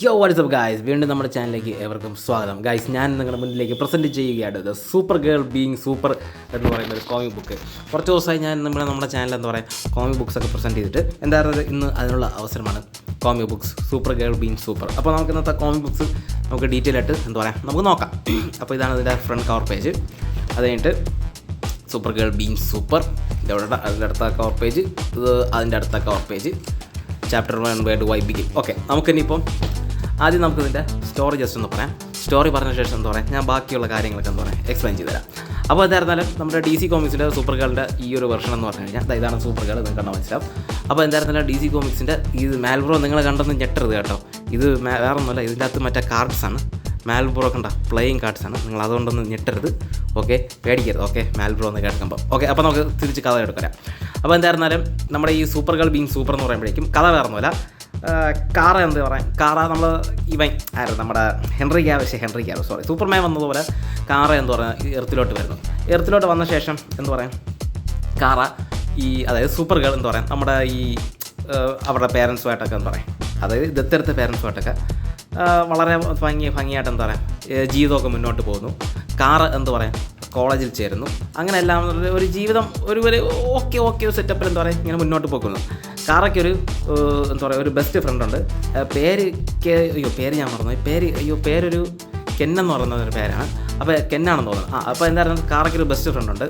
യോ WhatsApp guys, വീണ്ടും നമ്മുടെ ചാനലിലേക്ക് ഏവർക്കും സ്വാഗതം. ഗായ്സ്, ഞാൻ നിങ്ങളുടെ മുന്നിലേക്ക് പ്രസൻറ്റ് ചെയ്യുകയാണ് the super girl being super എന്ന് പറയുന്ന ഒരു കോമിക് ബുക്ക്. കുറച്ച് ദിവസമായി ഞാൻ നമ്മുടെ ചാനൽ എന്താ പറയുക കോമിക് ബുക്സ് ഒക്കെ പ്രസൻറ്റ് ചെയ്തിട്ട് എന്തായിരുന്നത് ഇന്ന് അതിനുള്ള അവസരമാണ്. Comic books super girl being super. അപ്പോൾ നമുക്ക് ഇന്നത്തെ കോമിക് ബുക്സ് നമുക്ക് ഡീറ്റെയിൽ ആയിട്ട് എന്താ പറയുക നമുക്ക് നോക്കാം. അപ്പോൾ ഇതാണ് ഇതിൻ്റെ ഫ്രണ്ട് കവർ പേജ്. അത് കഴിഞ്ഞിട്ട് സൂപ്പർ ഗേൾ ബീങ് സൂപ്പർ ഇതവിടെ അതിൻ്റെ അടുത്ത കവർ പേജ്, ഇത് അതിൻ്റെ അടുത്ത cover page, chapter 1 word why begin. Okay, നമുക്കിനിയിപ്പം ആദ്യം നമുക്കിതിൻ്റെ സ്റ്റോറി ജസ്റ്റ് ഒന്ന് പറയാം. സ്റ്റോറി പറഞ്ഞ ശേഷം എന്താ പറയുക ഞാൻ ബാക്കിയുള്ള കാര്യങ്ങളൊക്കെ എന്താ പറയുക എക്സ്പ്ലെയിൻ ചെയ്ത് തരാം. അപ്പോൾ എന്തായിരുന്നാലും നമ്മുടെ DC കോമിക്സിൻ്റെ സൂപ്പർ ഗേളിൻ്റെ ഈ ഒരു വെർഷൻ എന്ന് പറഞ്ഞു കഴിഞ്ഞാൽ ഇതാണ് സൂപ്പർ ഗേൾ, നിങ്ങൾക്ക് കണ്ടാൽ മനസ്സിലാവും. അപ്പോൾ എന്തായിരുന്നാലും DC കോമിക്സിൻ്റെ ഇത് മാൽബ്രോ നിങ്ങൾ കണ്ടെന്ന് ഞെട്ടരുത് കേട്ടോ. ഇത് വേറെ ഒന്നുമല്ല, ഇതിൻ്റെ അകത്ത് മറ്റേ കാർഡ്സാണ്. മാൽബ്രോ കണ്ട പ്ലേയിങ് കാർഡ്സാണ്, നിങ്ങൾ അതുകൊണ്ടൊന്ന് ഞെട്ടരുത്. ഓക്കെ, പേടിക്കരുത്. ഓക്കെ, മാൽബ്രോ എന്ന് കേൾക്കുമ്പോൾ. ഓക്കെ, അപ്പോൾ നമുക്ക് തിരിച്ച് കഥ എടുക്കാം. അപ്പോൾ എന്തായിരുന്നാലും നമ്മുടെ ഈ സൂപ്പർ ഗേൾ ബീങ് സൂപ്പർ എന്ന് പറയുമ്പോഴേക്കും കഥ വേറെ ഒന്നുമല്ല. കാറ എന്താ പറയാം, കാറ നമ്മൾ ആയിരുന്നു നമ്മുടെ ഹെൻറി ക്യാവിൽ സോറി സൂപ്പർമാൻ വന്നതുപോലെ കാറ എന്ന് പറയുക എർത്തിലോട്ട് വരുന്നു. എർത്തിലോട്ട് വന്ന ശേഷം എന്താ പറയാം കാറ അതായത് സൂപ്പർ ഗേൾ എന്ന് പറയാം നമ്മുടെ അവരുടെ പേരൻസുമായിട്ടൊക്കെ എന്താ പറയുക അതായത് ദത്തെടുത്ത പേരൻസുമായിട്ടൊക്കെ വളരെ ഭംഗിയായിട്ട് എന്താ പറയുക ജീവിതമൊക്കെ മുന്നോട്ട് പോകുന്നു. കാറ് എന്താ പറയുക കോളേജിൽ ചേരുന്നു. അങ്ങനെ എല്ലാം ഒരു ജീവിതം ഒരു ഓക്കെ സെറ്റപ്പിൽ എന്താ പറയുക ഇങ്ങനെ മുന്നോട്ട് പോകുന്നു. കാറയ്ക്കൊരു എന്താ പറയുക ഒരു ബെസ്റ്റ് ഫ്രണ്ടുണ്ട്. പേര് ഞാൻ മറന്നു. പേരൊരു കെന്നെന്ന് പറയുന്ന ഒരു പേരാണ്. അപ്പോൾ കെന്നാണെന്ന് തോന്നുന്നു. അപ്പോൾ എന്തായിരുന്നു കാറയ്ക്കൊരു ബെസ്റ്റ് ഫ്രണ്ടുണ്ട്.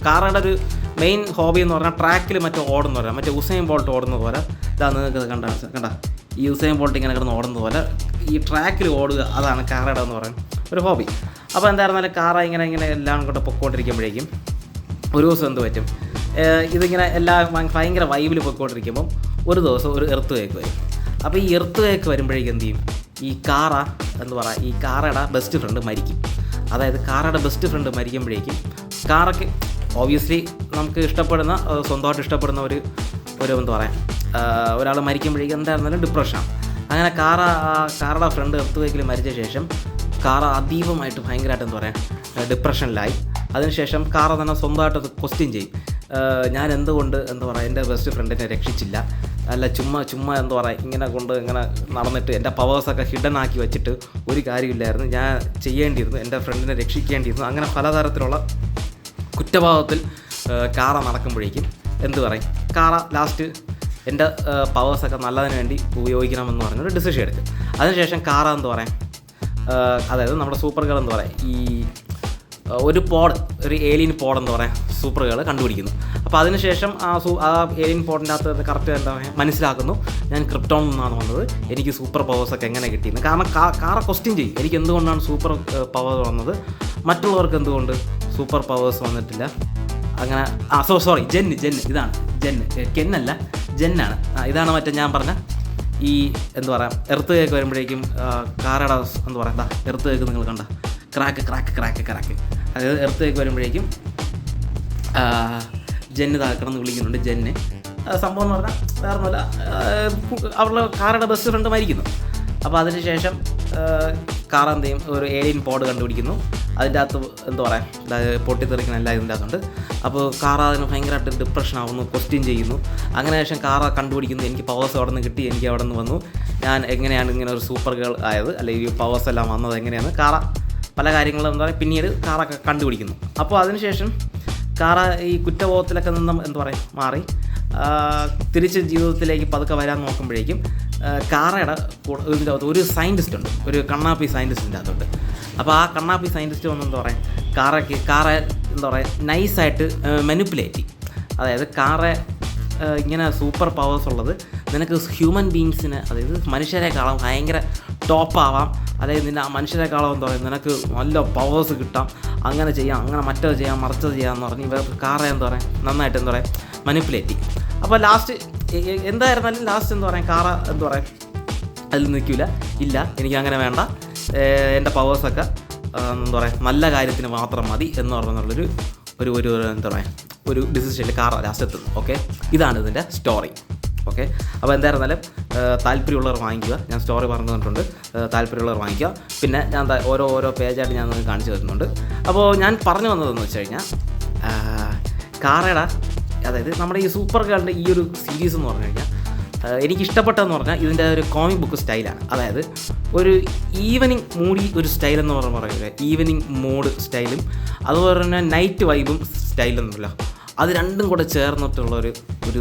കാറയുടെ ഒരു മെയിൻ ഹോബി എന്ന് പറഞ്ഞാൽ ട്രാക്കിൽ ഓടുന്ന പോലെ മറ്റേ ഉസൈൻ ബോൾട്ട് ഓടുന്ന പോലെ ഇതാ നിങ്ങൾക്ക് കണ്ട ഈ ഉസൈൻ ബോൾട്ട് ഇങ്ങനെ കിടന്ന് ഓടുന്ന പോലെ ഈ ട്രാക്കിൽ ഓടുക, അതാണ് കാറയുടെ എന്ന് പറയുന്നത് ഒരു ഹോബി. അപ്പോൾ എന്തായിരുന്നാലും കാറ ഇങ്ങനെ എല്ലാം കൂടെ പൊക്കോണ്ടിരിക്കുമ്പോഴേക്കും ഒരു ദിവസം എന്ത് പറ്റും, ഇതിങ്ങനെ ഭയങ്കര വൈബിൽ പൊയ്ക്കൊണ്ടിരിക്കുമ്പം ഒരു ദിവസം ഒരു എർത്ത് വേക്ക് വരും. അപ്പോൾ ഈ എർത്ത് വേക്ക് വരുമ്പോഴേക്കും എന്ത് ചെയ്യും, ഈ കാറയുടെ ബെസ്റ്റ് ഫ്രണ്ട് മരിക്കും. അതായത് കാറയുടെ ബെസ്റ്റ് ഫ്രണ്ട് മരിക്കുമ്പോഴേക്കും കാറയ്ക്ക് ഓബ്വിയസ്ലി നമുക്ക് ഇഷ്ടപ്പെടുന്ന സ്വന്തമായിട്ട് ഇഷ്ടപ്പെടുന്ന ഒരു എന്താ പറയുക ഒരാൾ മരിക്കുമ്പോഴേക്കും എന്തായിരുന്നാലും ഡിപ്രഷനാണ്. അങ്ങനെ കാറയുടെ ഫ്രണ്ട് എർത്ത് വേക്കിൽ മരിച്ച ശേഷം കാറ അതീവമായിട്ട് ഭയങ്കരമായിട്ട് എന്താ പറയുക ഡിപ്രഷനിലായി. അതിനുശേഷം കാറ തന്നെ സ്വന്തമായിട്ടത് ക്വസ്റ്റ്യൻ ചെയ്യും, ഞാൻ എന്തുകൊണ്ട് എന്താ പറയുക എൻ്റെ ബെസ്റ്റ് ഫ്രണ്ടിനെ രക്ഷിച്ചില്ല, അല്ല ചുമ്മാ എന്താ പറയുക ഇങ്ങനെ നടന്നിട്ട് എൻ്റെ പവേഴ്സൊക്കെ ഹിഡൻ ആക്കി വെച്ചിട്ട് ഒരു കാര്യമില്ലായിരുന്നു, ഞാൻ ചെയ്യേണ്ടിയിരുന്നു, എൻ്റെ ഫ്രണ്ടിനെ രക്ഷിക്കേണ്ടിയിരുന്നു. അങ്ങനെ പലതരത്തിലുള്ള കുറ്റഭാവത്തിൽ കാറ നടക്കുമ്പോഴേക്കും എന്ത് പറയും, കാറ ലാസ്റ്റ് എൻ്റെ പവേഴ്സൊക്കെ നല്ലതിന് വേണ്ടി ഉപയോഗിക്കണമെന്ന് പറഞ്ഞൊരു ഡിസിഷൻ എടുക്കും. അതിനുശേഷം കാറ എന്താ പറയുക അതായത് നമ്മുടെ സൂപ്പർ ഗേൾ എന്താ പറയുക ഒരു ഏലിയൻ പോഡ് എന്താ പറയുക സൂപ്പർ ഗേൾ കണ്ടുപിടിക്കുന്നു. അപ്പോൾ അതിനുശേഷം ആ ഏലിയൻ പോഡിൻ്റെ അകത്ത് കറക്റ്റ് എന്താ പറയുക മനസ്സിലാക്കുന്നു, ഞാൻ ക്രിപ്റ്റോണിൽ നിന്നാണ് വന്നത്, എനിക്ക് സൂപ്പർ പവേഴ്സൊക്കെ എങ്ങനെ കിട്ടിയെന്ന്. കാരണം കാറ ക്വസ്റ്റ്യൻ ചെയ്യും, എനിക്ക് എന്തുകൊണ്ടാണ് സൂപ്പർ പവർ വന്നത്, മറ്റുള്ളവർക്ക് എന്തുകൊണ്ട് സൂപ്പർ പവേഴ്സ് വന്നിട്ടില്ല. അങ്ങനെ സോറി ഇതാണ് കെന്നല്ല ജെന്നാണ്. ഇതാണ് മറ്റേ ഞാൻ പറഞ്ഞ എന്താ പറയുക എർത്ത് കേക്ക് വരുമ്പോഴേക്കും കാറയുടെ എന്താ പറയുക എർത്ത് കേക്ക് നിങ്ങൾ കണ്ട ക്രാക്ക് അതായത് എർത്ത് കേക്ക് വരുമ്പോഴേക്കും ജെന്ന് കിടന്ന് വിളിക്കുന്നുണ്ട്. ജെന്ന് സംഭവം എന്ന് പറഞ്ഞാൽ വേറെ ഒന്നുമില്ല, അവരുടെ കാറയുടെ ബെസ്റ്റ് ഫ്രണ്ട് മരിക്കുന്നു. അപ്പോൾ അതിനുശേഷം കാർ എന്ത് ചെയ്യും, ഒരു ഏലിയൻ പോഡ് കണ്ടുപിടിക്കുന്നു. അതിൻ്റെ അകത്ത് എന്താ പറയുക പൊട്ടിത്തെറിക്കുന്ന എല്ലാം ഇതിൻ്റെ അകത്തുണ്ട്. അപ്പോൾ കാർ അതിന് ഭയങ്കരമായിട്ട് ഡിപ്രഷൻ ആവുന്നു, ക്വസ്റ്റ്യൻ ചെയ്യുന്നു. അങ്ങനെ ശേഷം കാർ കണ്ടുപിടിക്കുന്നു, എനിക്ക് പവേഴ്സ് അവിടെ നിന്ന് കിട്ടി, എനിക്ക് അവിടെ നിന്ന് വന്നു, ഞാൻ എങ്ങനെയാണ് ഇങ്ങനെ ഒരു സൂപ്പർ ഗേൾ ആയത്, അല്ലെങ്കിൽ ഈ പവേഴ്സ് എല്ലാം വന്നത് എങ്ങനെയാണ്, കാറ പല കാര്യങ്ങളും എന്താ പറയുക പിന്നീട് കാറൊക്കെ കണ്ടുപിടിക്കുന്നു. അപ്പോൾ അതിനുശേഷം കാറ ഈ കുറ്റബോധത്തിലൊക്കെ നിന്നും എന്താ പറയുക മാറി തിരിച്ച് ജീവിതത്തിലേക്ക് പതുക്കെ വരാൻ നോക്കുമ്പോഴേക്കും കാറയുടെ ഇതിൻ്റെ അകത്ത് ഒരു സയൻറ്റിസ്റ്റ് ഉണ്ട്, ഒരു കണ്ണാപ്പി സയൻറ്റിസ്റ്റിൻ്റെ അകത്തോട്ട്. അപ്പോൾ ആ കണ്ണാപ്പി സയൻറ്റിസ്റ്റ് വന്ന് എന്താ പറയുക കാറെ എന്താ പറയുക നൈസായിട്ട് മാനിപ്പുലേറ്റ് ചെയ്യും. അതായത് കാറെ ഇങ്ങനെ സൂപ്പർ പവേഴ്സ് ഉള്ളത് നിനക്ക് ഹ്യൂമൻ ബീങ്സിന് അതായത് മനുഷ്യരെക്കാളും ഭയങ്കര ടോപ്പാവാം, അതായത് നിന്നെ മനുഷ്യരെക്കാളും എന്താ പറയുക നിനക്ക് നല്ല പവേഴ്സ് കിട്ടാം, അങ്ങനെ ചെയ്യാം, അങ്ങനെ മറ്റത് ചെയ്യാം, മറിച്ചത് ചെയ്യാമെന്ന് പറഞ്ഞ് ഇവർ കാറെ എന്താ പറയുക നന്നായിട്ട് എന്താ പറയുക മാനിപ്പുലേറ്റ് ചെയ്യും. അപ്പോൾ ലാസ്റ്റ് എന്തായിരുന്നാലും ലാസ്റ്റ് എന്താ പറയുക കാറ എന്താ പറയുക അതിൽ നിൽക്കില്ല, ഇല്ല എനിക്കങ്ങനെ വേണ്ട, എൻ്റെ പവേഴ്സൊക്കെ എന്താ പറയുക നല്ല കാര്യത്തിന് മാത്രം മതി എന്ന് പറഞ്ഞുള്ളൊരു ഒരു എന്താ പറയുക ഒരു ഡിസിഷനിൽ കാർ ലാസ്റ്റ് എത്തുന്നു. ഓക്കെ, ഇതാണ് ഇതിൻ്റെ സ്റ്റോറി. ഓക്കെ, അപ്പോൾ എന്തായിരുന്നാലും താല്പര്യമുള്ളവർ വാങ്ങിക്കുക. ഞാൻ സ്റ്റോറി പറഞ്ഞു തന്നിട്ടുണ്ട്, താല്പര്യമുള്ളവർ വാങ്ങിക്കുക. പിന്നെ ഞാൻ ഓരോ പേജായിട്ട് ഞാൻ നിങ്ങൾക്ക് കാണിച്ചു തരുന്നുണ്ട്. അപ്പോൾ ഞാൻ പറഞ്ഞു വന്നതെന്ന് വെച്ച് കഴിഞ്ഞാൽ കാറയുടെ അതായത് നമ്മുടെ ഈ സൂപ്പർ ഗേളിൻ്റെ ഈ ഒരു സീരീസ് എന്ന് പറഞ്ഞു കഴിഞ്ഞാൽ എനിക്കിഷ്ടപ്പെട്ടതെന്ന് പറഞ്ഞാൽ ഇതിൻ്റെ ഒരു കോമിക് ബുക്ക് സ്റ്റൈലാണ്. അതായത് ഒരു ഈവനിങ് മൂഡി ഒരു സ്റ്റൈലെന്ന് പറയുന്നത് ഈവനിങ് മോഡ് സ്റ്റൈലും അതുപോലെ തന്നെ നൈറ്റ് വൈബും സ്റ്റൈലൊന്നുമില്ല, അത് രണ്ടും കൂടെ ചേർന്നിട്ടുള്ള ഒരു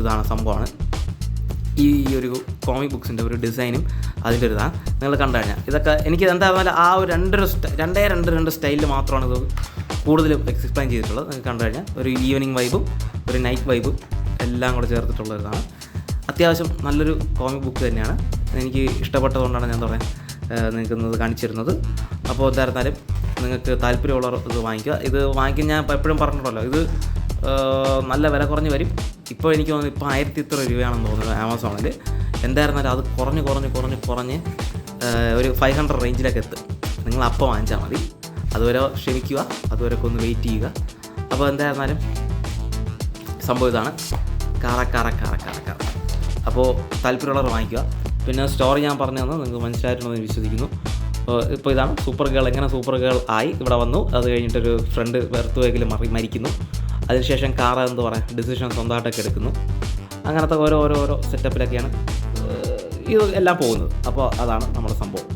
ഇതാണ് സംഭവമാണ് ഈ ഒരു കോമിക് ബുക്സിൻ്റെ ഒരു ഡിസൈനും അതിൻ്റെ ഒരു ഇതാണ്. നിങ്ങൾ കണ്ടു കഴിഞ്ഞാൽ ഇതൊക്കെ എനിക്ക് എന്താ പറഞ്ഞാൽ ആ ഒരു രണ്ട് സ്റ്റൈലിൽ മാത്രമാണ് ഇത് കൂടുതലും എക്സ്പ്ലെയിൻ ചെയ്തിട്ടുള്ളത്. നിങ്ങൾക്ക് കണ്ടു കഴിഞ്ഞാൽ ഒരു ഈവനിങ് വൈബും ഒരു നൈറ്റ് വൈബും എല്ലാം കൂടെ ചേർത്തിട്ടുള്ള ഇതാണ്. അത്യാവശ്യം നല്ലൊരു കോമിക് ബുക്ക് തന്നെയാണ്, എനിക്ക് ഇഷ്ടപ്പെട്ടതുകൊണ്ടാണ് ഞാൻ നിങ്ങൾക്ക് ഇന്നത് കാണിച്ചിരുന്നത്. അപ്പോൾ എന്തായിരുന്നാലും നിങ്ങൾക്ക് താല്പര്യമുള്ളവർ ഇത് വാങ്ങിക്കുക. ഇത് വാങ്ങിക്കാൻ ഞാൻ എപ്പോഴും പറഞ്ഞിട്ടുണ്ടല്ലോ, ഇത് നല്ല വില കുറഞ്ഞ് വരും. ഇപ്പോൾ എനിക്ക് തോന്നുന്നു ഇപ്പോൾ 1000 രൂപയാണെന്ന് തോന്നുന്നത് ആമസോണിൽ. എന്തായിരുന്നാലും അത് കുറഞ്ഞ് ഒരു 500 റേഞ്ചിലേക്ക് എത്തും. നിങ്ങൾ അപ്പോൾ വാങ്ങിച്ചാൽ മതി. അതുവരെ ക്ഷമിക്കുക, അതുവരെയൊക്കെ ഒന്ന് വെയിറ്റ് ചെയ്യുക. അപ്പോൾ എന്തായിരുന്നാലും സംഭവം ഇതാണ്, കാറ. അപ്പോൾ താല്പര്യമുള്ളവർ വാങ്ങിക്കുക. പിന്നെ സ്റ്റോറി ഞാൻ പറഞ്ഞു തന്നു, നിങ്ങൾക്ക് മനസ്സിലായിട്ടുണ്ടെന്ന് വിശ്വസിക്കുന്നു. ഇപ്പോൾ ഇതാണ് സൂപ്പർ ഗേൾ, എങ്ങനെ സൂപ്പർ ഗേൾ ആയി ഇവിടെ വന്നു, അത് കഴിഞ്ഞിട്ടൊരു ഫ്രണ്ട് വെറുത്ത് വേഗിൽ മരിക്കുന്നു, അതിനുശേഷം കാറ എന്താ പറയുക ഡിസിഷൻ സ്വന്തമായിട്ടൊക്കെ എടുക്കുന്നു. അങ്ങനത്തെ ഓരോ സെറ്റപ്പിലൊക്കെയാണ് ഇത് എല്ലാം പോകുന്നത്. അപ്പോൾ അതാണ് നമ്മുടെ സംഭവം.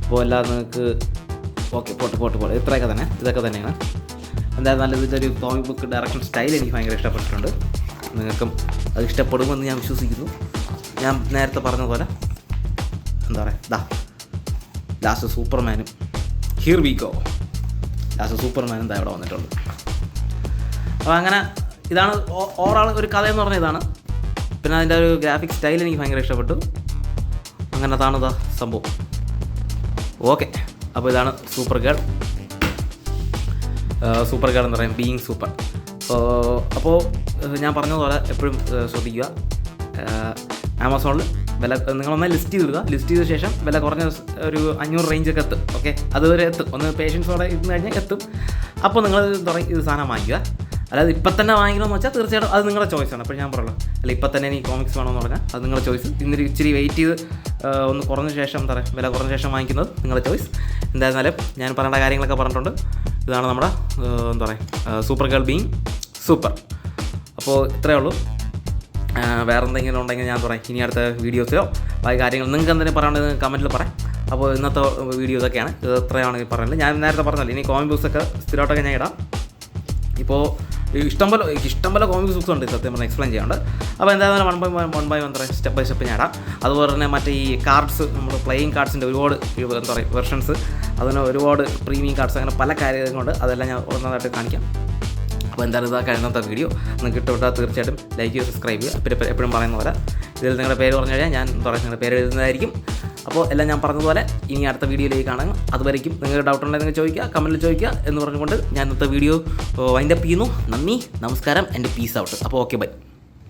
അപ്പോൾ എല്ലാം നിങ്ങൾക്ക് ഓക്കെ പോട്ടെ ഇതൊക്കെ തന്നെയാണ്. എന്തായാലും നല്ല ഇതൊരു കോമിക് ബുക്ക് ഡയറക്ഷൻ സ്റ്റൈൽ എനിക്ക് ഭയങ്കര ഇഷ്ടപ്പെട്ടിട്ടുണ്ട്. നിങ്ങൾക്കും അത് ഇഷ്ടപ്പെടുമെന്ന് ഞാൻ വിശ്വസിക്കുന്നു. ഞാൻ നേരത്തെ പറഞ്ഞതുപോലെ എന്താ പറയുക, ലാസ്റ്റ് സൂപ്പർമാനും ഹിയർ വി ഗോ, ലാസ്റ്റ് സൂപ്പർമാനും ഇവിടെ വന്നിട്ടുണ്ട്. അപ്പോൾ അങ്ങനെ ഇതാണ് ഓവറോൾ ഒരു കഥയെന്ന് പറഞ്ഞാൽ ഇതാണ്. പിന്നെ അതിൻ്റെ ഒരു ഗ്രാഫിക് സ്റ്റൈൽ എനിക്ക് ഭയങ്കര ഇഷ്ടപ്പെട്ടു. അങ്ങനെ അതാണ് സംഭവം. ഓക്കെ, അപ്പോൾ ഇതാണ് സൂപ്പർ ഗേൾ എന്ന് പറയും, ബീയിങ് സൂപ്പർ. അപ്പോൾ ഞാൻ പറഞ്ഞതുപോലെ എപ്പോഴും ശ്രദ്ധിക്കുക, ആമസോണിൽ വില നിങ്ങളൊന്ന് ലിസ്റ്റ് ചെയ്ത ശേഷം വില കുറഞ്ഞ ഒരു 500 റേഞ്ചൊക്കെ എത്തും. ഓക്കെ, അതുവരെ എത്തും. ഒന്ന് പേഷ്യൻസോടെ ഇരുന്ന് കഴിഞ്ഞാൽ എത്തും. അപ്പോൾ നിങ്ങൾ ഇത് സാധനം വാങ്ങിക്കുക. അല്ലാതെ ഇപ്പം തന്നെ വാങ്ങിക്കണമെന്ന് വെച്ചാൽ തീർച്ചയായിട്ടും അത് നിങ്ങളുടെ ചോയ്സാണ്. അപ്പോൾ ഞാൻ പറയുള്ളൂ, അല്ല ഇപ്പം തന്നെ എനിക്ക് കോമിക്സ് വേണമെന്ന് പറഞ്ഞാൽ അത് നിങ്ങളുടെ ചോയ്സ്. ഇന്നൊരു ഇച്ചിരി വെയിറ്റ് ചെയ്ത് ഒന്ന് കുറഞ്ഞ ശേഷം വില കുറഞ്ഞ ശേഷം വാങ്ങിക്കുന്നത് നിങ്ങളുടെ ചോയ്സ്. എന്തായിരുന്നാലും ഞാൻ പറയേണ്ട കാര്യങ്ങളൊക്കെ പറഞ്ഞിട്ടുണ്ട്. ഇതാണ് നമ്മുടെ സൂപ്പർ ഗേൾ ബീയിങ് സൂപ്പർ. അപ്പോൾ ഇത്രയേ ഉള്ളൂ. വേറെ എന്തെങ്കിലും ഉണ്ടെങ്കിൽ ഞാൻ പറയാം ഇനി അടുത്ത വീഡിയോസിലോ ബാക്കി കാര്യങ്ങൾ നിങ്ങൾക്ക് എന്തെങ്കിലും പറയാനുണ്ടെങ്കിൽ കമൻറ്റിൽ പറയാം. അപ്പോൾ ഇന്നത്തെ വീഡിയോ ഇതൊക്കെയാണ്. ഇത് എത്രയാണ് പറയുന്നത്, ഞാൻ നേരത്തെ പറഞ്ഞല്ലോ, ഇനി കോമിക് ബുക്സൊക്കെ സ്ഥിരമായിട്ടൊക്കെ ഞാൻ ഇടാം. ഇപ്പോൾ ഇഷ്ടംപോലെ കോമിക് ബുക്സ് ഉണ്ട് സത്യം പറഞ്ഞാൽ എക്സ്പ്ലെയിൻ ചെയ്യാണ്ട്. അപ്പോൾ എന്തായാലും one by one step by step ഞാൻ ഇടാം. അതുപോലെ തന്നെ മറ്റേ ഈ കാർഡ്സ്, നമ്മൾ പ്ലേയിങ് കാർഡ്സിൻ്റെ ഒരുപാട് വെർഷൻസ്, അതിന് ഒരുപാട് പ്രീമിയം കാർഡ്സ്, അങ്ങനെ പല കാര്യങ്ങളുണ്ട്. അതെല്ലാം ഞാൻ ഒന്നായിട്ട് കാണിക്കാം. അപ്പോൾ എന്തായാലും ഇതാ കഴിഞ്ഞത്തെ വീഡിയോ നിങ്ങൾക്ക് ഇഷ്ടപ്പെട്ടാൽ തീർച്ചയായിട്ടും ലൈക്ക് ചെയ്യുക, സബ്സ്ക്രൈബ് ചെയ്യുക. പിന്നെ എപ്പോഴും പറയുന്ന പോലെ ഇതിൽ നിങ്ങളുടെ പേര് പറഞ്ഞു കഴിഞ്ഞാൽ ഞാൻ നിങ്ങളുടെ പേര് എഴുതുന്നതായിരിക്കും. അപ്പോൾ എല്ലാം ഞാൻ പറഞ്ഞതുപോലെ ഇനി അടുത്ത വീഡിയോയിലേക്ക് കാണാം. അതുവരേക്കും നിങ്ങൾക്ക് ഡൗട്ട് ഉണ്ടെങ്കിൽ നിങ്ങൾ ചോദിക്കുക, കമൻറ്റിൽ ചോദിക്കുക എന്ന് പറഞ്ഞുകൊണ്ട് ഞാൻ ഇന്നത്തെ വീഡിയോ വൈൻഡപ്പ് ചെയ്യുന്നു. നന്ദി, നമസ്കാരം, എൻ്റെ പീസ് ഔട്ട്. അപ്പോൾ ഓക്കെ, ബൈ.